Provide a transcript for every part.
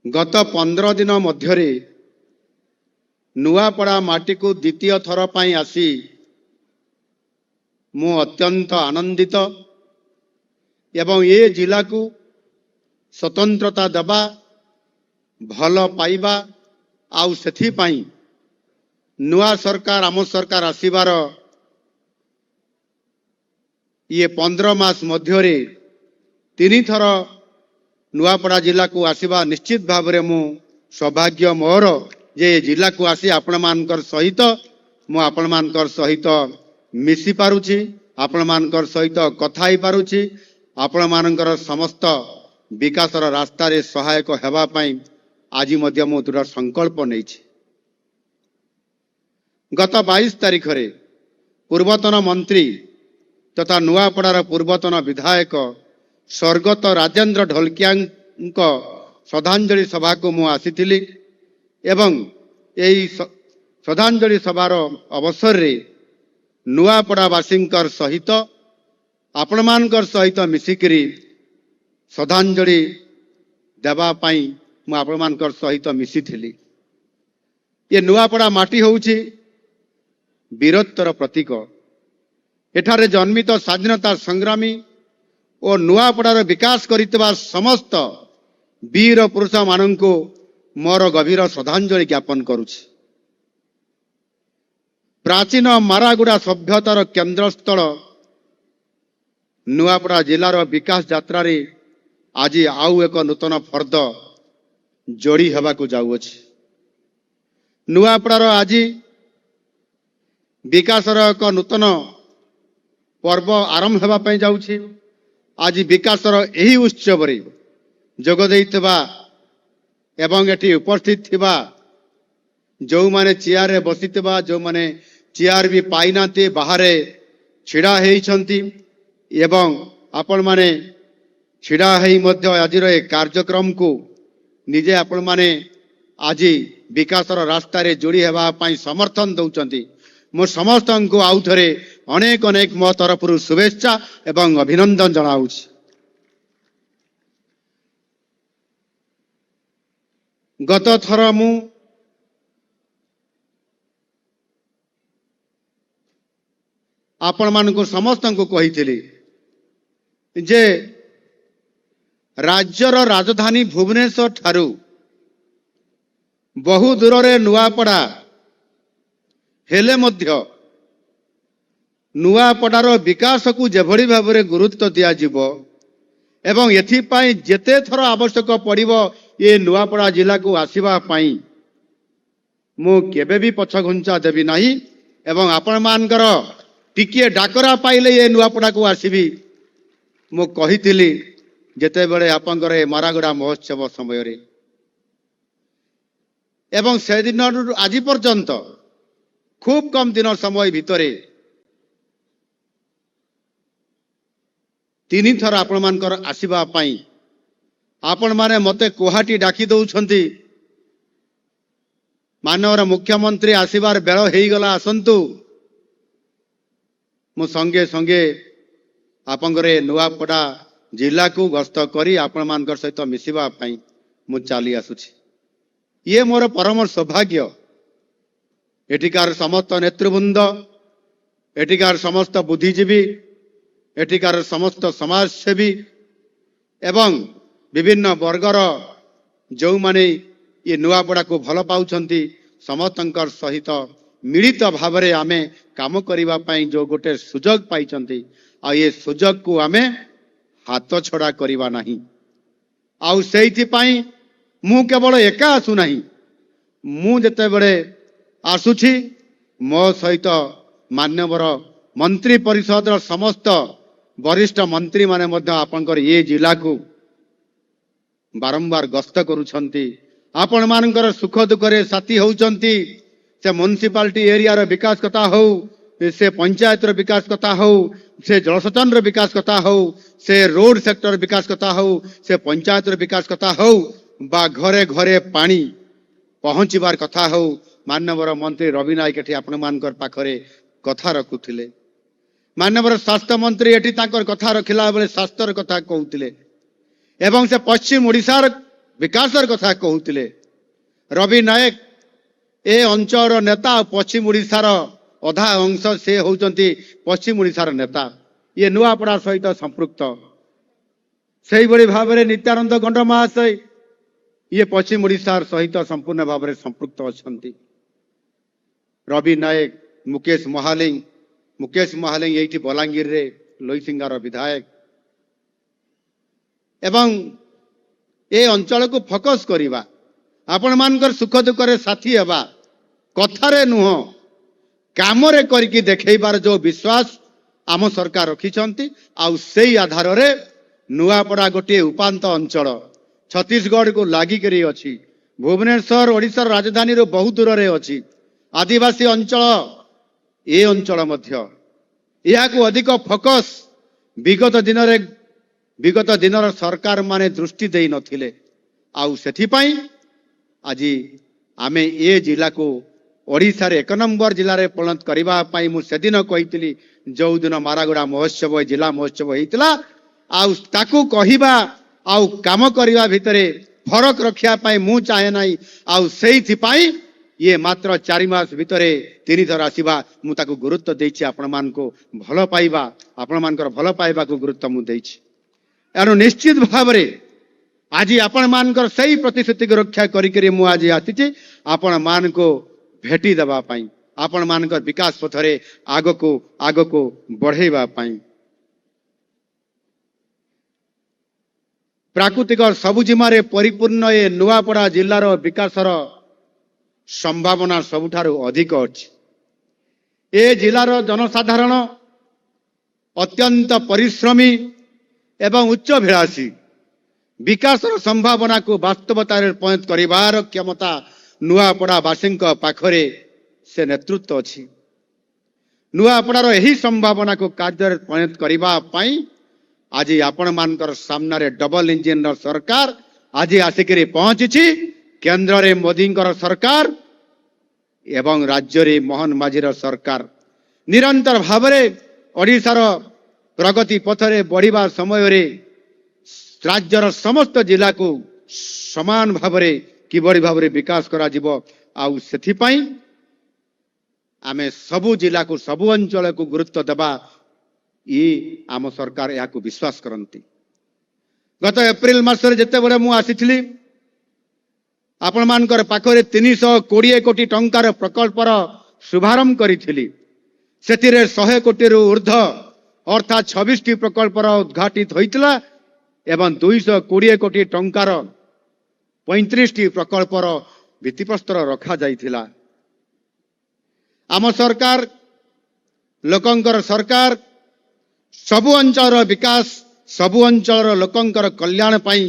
गत 15 दिन मध्य नुआपड़ा माटी को द्वितीय थर पाई आसी मु अत्यंत आनंदित एवं ये जिला को स्वतंत्रता देवा भल पाइबा आउ सेथि पाई नुआ सरकार आम सरकार आसीबार ये 15 मास मध्य 3 थर नुआपड़ा जिला को आसीबा निश्चित भाव में मु सौभाग्य मोर जे जिला को आसी आपण मानकर सहित मु आपण मानकर सहित मिसी पारुछि, आपण मानकर सहित कथा ही पारुछि, आपण मानकर समस्त विकासर रास्ता रे सहायक हेबा पई आज मध्य मु दृढ़ संकल्प नेछि। गत 22 तारीख रे पूर्वतन मंत्री तथा नुआपड़ार पूर्वतन विधायक स्वर्गत राजेंद्र ढोलकिया श्रद्धांजलि सभा को मु आसीथिली एवं यही श्रद्धांजलि सभार अवसर रे नुआपड़ावासी सहित आपण मानकर सहित मिसिकरी श्रद्धांजलि देवा पाई मु आपण मानकर सहित मिसिथिली। ये नुआपड़ा माटी होउछि वीरत्वर प्रतीक। एठारे जन्मित स्वाधीनता संग्रामी और नुआपड़ार विकास करितबा समस्त वीर पुरुष माननको मोर गभीर श्रद्धांजलि ज्ञापन करुछि। प्राचीन मारागुड़ा सभ्यतार केन्द्रस्थल नुआपड़ा जिलार विकास यात्रा रे आज आउ एक नूतन फर्द जोड़ी हेबाकु जाउछि। नुआपड़ार आज विकासर एक नूतन पर्व आरंभ हेबा पई जाउछि। आज विकासर यही उत्सव रे जोग देइतबा एवं एटी उपस्थित थिबा जो माने चेयर रे बसितबा जो माने चेयर भी पाइनाते बाहरे छिड़ा हेइछंती एवं आपण माने छिड़ा हेइ मध्य आज रे कार्यक्रम को निजे आपण माने आज विकासर रास्ता रे जोड़ी हेबा पई समर्थन दउचंती। मो समस्त को आउ थरे अनेक अनेक मो तरफरु शुभेच्छा एवं अभिनंदन जनाउछि। गत थर मु आपण मानकु समस्त को कहिथिली जे राज्यर राजधानी भुवनेश्वर ठारू बहु दूर रे नुआपड़ा हेले मध्य नुआपड़ार विकास को जेभली भाव में गुरुत्व दिया जिवो एवं एथिपाई जेते थर आवश्यक पड़िबो ये नुआपड़ा जिला को आसीबा पाई मु केबे भी पछ घुंचा देबी नाही एवं आपण मानकर टिके डाकरा पाइले ये नुआपड़ा को आसीबी मु कहिथिली जेते बेले आपनकर मारागुड़ा महोत्सव समय रे एवं से दिन आज पर्यंत खूब कम दिन समय भितरे 3 थर आपण मानकर आसीबा पाई आपण माने मते कोहाटी डाकी दउछंती मानवर मुख्यमंत्री आसीबार बेल हेई गला आसंतु मु संगे संगे आपंगरे नुआपड़ा जिला को गस्त करी आपण मानकर सहित मिसिबा पाई मु चाली आसुछि। ये मोर परम सौभाग्य। एटिकार समस्त नेतृवृंद एटिकार समस्त बुद्धिजीवी एटिकार समस्त समाजसेवी एवं विभिन्न वर्गर जो माने ये नुआपड़ा को भल पाउछंती समस्तंकर सहित मिलित भाव में आमे काम करिबा पाई जो गोटे सुजोग पाइछंती आ ये सुजोग को आमे हाथ छड़ा करिबा नाही। आउ सेइथि पाई मु केवल एका आसु नाही मु जेते बेले आसुछि मो सहित मान्यवर मंत्री परिषद समस्त वरिष्ठ मंत्री माने मध्य आपनकर ये जिला को बारंबार गस्त करुछंती आपण मानकर सुख दुख रे साथी होउचंती। से म्युनिसिपालिटी एरिया रो विकास कथा हो से पंचायत रो विकास कथा हो से जलसेचन रो विकास कथा हो से रोड सेक्टर विकास कथा हो से पंचायत रो विकास कथा हो बा घरे घरे पानी पहुंचीबार कथा हो माननीय मंत्री रवि नायक एठी आपण मानकर पाखरे कथा रखुथिले। माननीय स्वास्थ्य मंत्री एठी तांकर कथा रखिला बेले स्वास्थ्यर कथा कहउथिले एवं से पश्चिम ओडिशार विकासर कथा कहूतिले रवि नायक ए अंचल नेता पश्चिम ओडिशार अधा अंश से होउचंती पश्चिम ओडिशार नेता ये नुआपड़ा सहित संपृक्त से भाव में नित्यानंद गंड महाशय ये पश्चिम ओडिशार सहित संपूर्ण भाव में संपृक्त अच्छा रवि नायक मुकेश महालिंग ये बलांगीर रे लोईसिंगार विधायक एवं ए अंचल को फोकस करवा आपण मानकर सुख दुख साथी हेबा कथारे नुह काम करके देखैबार जो विश्वास आम सरकार रखिछंती आउ सेई आधार रे नुआपड़ा गोटे उपांत अंचल छत्तीसगढ़ को लागिकरी अछि भुवनेश्वर ओडिशार राजधानी रो बहुत दूर रे अछि आदिवासी अंचल ए अंचल मध्य या को अधिक फोकस विगत दिन सरकार माने दृष्टि देई नथिले आउ सेथि पई आज आमे ए जिला को ओडिशा रे 1 नंबर जिला रे परिणत करबा पई मु सेदिन कहितली जो दिन मारागुड़ा महोत्सव जिला महोत्सव होइतला आउ ताकू कहिबा आउ काम करबा भितरे फरक रखिया पई मु चाहे नाही आउ सेइथि पई ये मात्र 4 मास भितरे 3 थर आसीबा मु ताकू गुरुत्व देछि आपण मान को भलो पाइबा आपण मानकर भलो पाइबा को गुरुत्व मु देछि एनु निश्चित भाव रे आज आपण मानकर सही प्रतिश्रुति को रक्षा करी मु आज आसी आपण मान को भेटी देबा पाई आपण मानकर विकास पथरे आग को बढ़ेबा पाई प्राकृतिक सबुजिमा रे परिपूर्ण ए नुआपड़ा जिल्लार विकासर संभावना सबुठारु अधिक अछि ए जिल्लार जनसाधारण अत्यंत परिश्रमी एवं उच्चभिलाषी विकासर संभावना को वास्तवता परिणत करिवार क्षमता नुआपड़ा वासी पाखरे से नेतृत्व अछि नुआपड़ार एही संभावना को कार्य परिणत करिबा पई आज आपण मानकर सामने रे डबल इंजिन सरकार आज आसिकरी पहुंची केंद्र रे मोदी सरकार एवं राज्य रे मोहन माझीर सरकार निरंतर भाव में ओडिशार प्रगति पथरे बढ़िबा समय रे राज्यर समस्त जिला को समान भाव में किबड़ी भाव में विकास करा जिवो आउ सेथि पई आमे सबु जिला को सबु अंचल को गुरुत्व देबा ये आम सरकार या को विश्वास करती गत एप्रिल मास जिते बड़े मु आसीथिली आपण मानकर पाखरे 320 कोटी टंकार प्रकल्पर शुभारंभ करी सेतिरे 100 कोटी रु ऊर्ध अर्थात 26 टी प्रकल्पर उद्घाटित होइतला एवं 220 कोटी टंकार 35 टी प्रकल्पर भित्तिप्रस्तर रखा जाइथिला आम सरकार लोकंकर सरकार सबु अंचल विकास सबु अंचल लोकंकर कल्याण पाई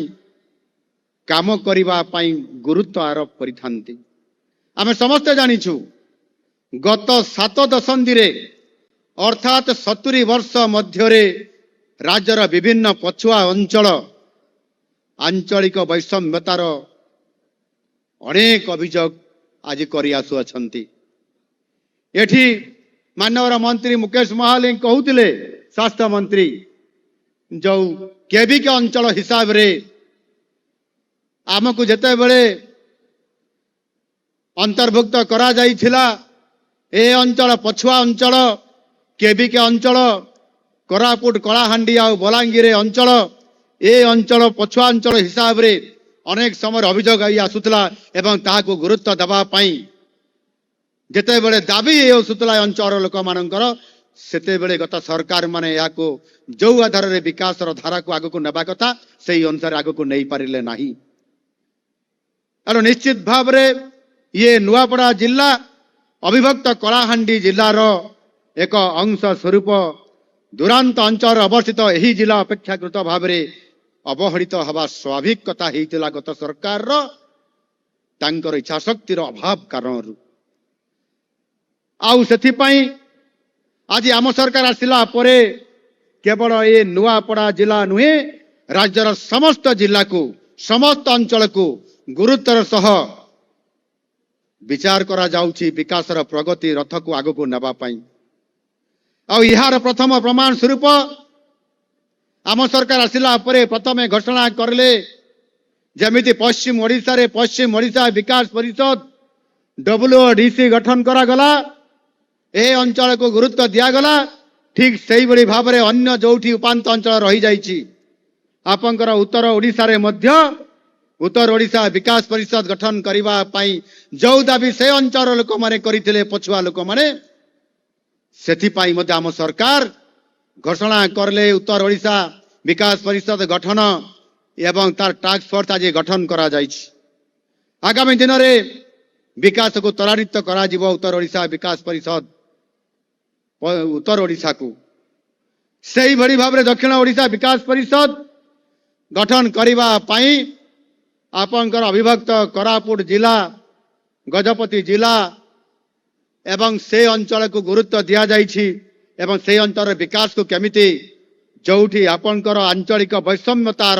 काम करिबा पाई गुरुत्व आरोप करिथांती आमे समस्त जानिछु गत 7 दशंधि रे अर्थात 70 वर्ष मध्यरे राज्यर विभिन्न पछुआ अंचल आंचलिक वैषम्यतार अनेक अभियोग आज करि आसु अछंती एठी माननीय मंत्री मुकेश महालिंग कहूतिले स्वास्थ्य मंत्री जो केबी के अंचल हिसाब रे आमको जेते बेले अंतर्भुक्त करा जाइथिला ए अंचल पछुआ अंचल केबी के अंचल कोरापुट कलाहांडी आ बलांगीर अंचल ए अंचल पछुआ अंचल हिसाब रे अनेक समय अभियोग आसुतला एवं ताहाको गुरुत्व देबा पई जेते बेले दाबी आसुतला अंचल लोक मानकर सेते बेले गत सरकार माने याको जो आधार रे विकास धारा को आगो को नेबा कथा सेही अनुसार आगो को नहीं पारिले नाही और निश्चित भाव रे ये नुआपड़ा जिला अविभक्त कलाहांडी जिलार एक अंश स्वरूप दूरांत अंचल अवस्थित यही जिला अपेक्षाकृत भाव में अवहेलित हवा स्वाभाविक कथा हेतिला गत सरकार तांकर इच्छा शक्तिर अभाव कारण आउ सेथि पई आज आम सरकार आसिला परे केवल ये नुआपड़ा जिला नुहे राज्यर समस्त जिला को समस्त अंचल को गुरुत्वर सह विचार करा जाउछि विकासर प्रगति रथ को आगो को नेबा पई आ यार प्रथम प्रमाण स्वरूप आम सरकार आसिला परे प्रथमे घोषणा करले जमिति पश्चिम ओडिशा रे पश्चिम ओडिशा विकास परिषद WODC गठन करागला ए अंचल को गुरुत्व दियागला ठीक सही बड़ी भाव में अन्य जोठी उपांत अंचल रही जाइछि आपनकर उत्तर ओडिशा रे मध्य उत्तर ओडिशा विकास परिषद गठन करिबा पई जो दाबी से अंचल लोक माने करिथिले पछुआ लोक माने सेथि पई मध्य आम सरकार घोषणा करले उत्तर ओडिशा विकास परिषद गठन एवं तार टास्क फोर्स आज गठन करा जाइछि आगामी दिन रे विकास को त्वरान्वित करा जिवो उत्तर ओडिशा विकास परिषद उत्तर ओडिशा को सही भली भाव में दक्षिण ओडिशा विकास परिषद गठन करिबा पई आपनकर अविभक्त कोरापुट जिला गजपति जिला एवं से अंचल को गुरुत्व दिया जाइछि एवं से अंचल विकास को केमिति जोठी आपनकर आंचलिक वैषम्यतार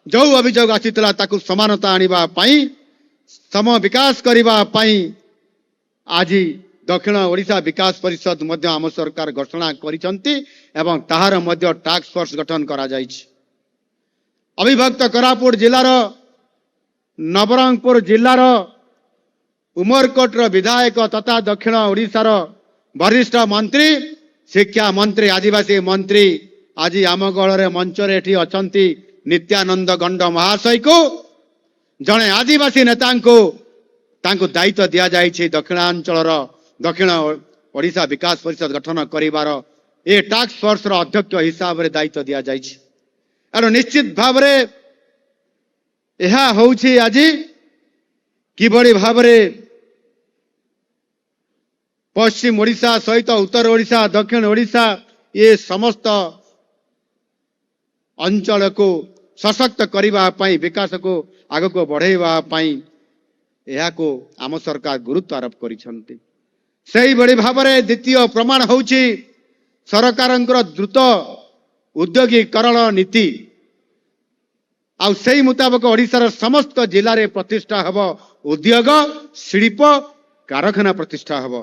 जो अभियोग आसीतला ताकु समानता आनिबा पई सम विकास करिबा पई आज दक्षिण ओडिशा विकास परिषद मध्य आम सरकार घोषणा करिसंती एवं ताहार मध्य टास्क फोर्स गठन करा जाइछि अविभक्त कोरापुट जिलार नवरंगपुर जिलार उमरकोट विधायक तथा दक्षिण ओडिशार वरिष्ठ मंत्री शिक्षा मंत्री आदिवासी मंत्री आज आम गहल मंच रे अछंती नित्यानंद गंड महाशय को जड़े आदिवासी नेता को दायित्व दि जाइए दक्षिणांचल दक्षिण ओडिशा विकास परिषद गठन करिवार ए टास्क फोर्स अध्यक्ष हिसाब से दायित्व दि जाइए एणु निश्चित भाव आज किभली भाव पश्चिम ओडिशा सहित उत्तर ओडिशा दक्षिण ओडिशा ये समस्त अंचल को सशक्त करने विकास को आग को बढ़ाई को आम सरकार गुरुत्व आरोप करिसंती सही बड़ी भाव में द्वितीय प्रमाण होउछि सरकार द्रुत उद्योगीकरण नीति आउ सही मुताबक ओडिशार समस्त जिले में प्रतिष्ठा हब उद्योग शिल्प कारखाना प्रतिष्ठा हब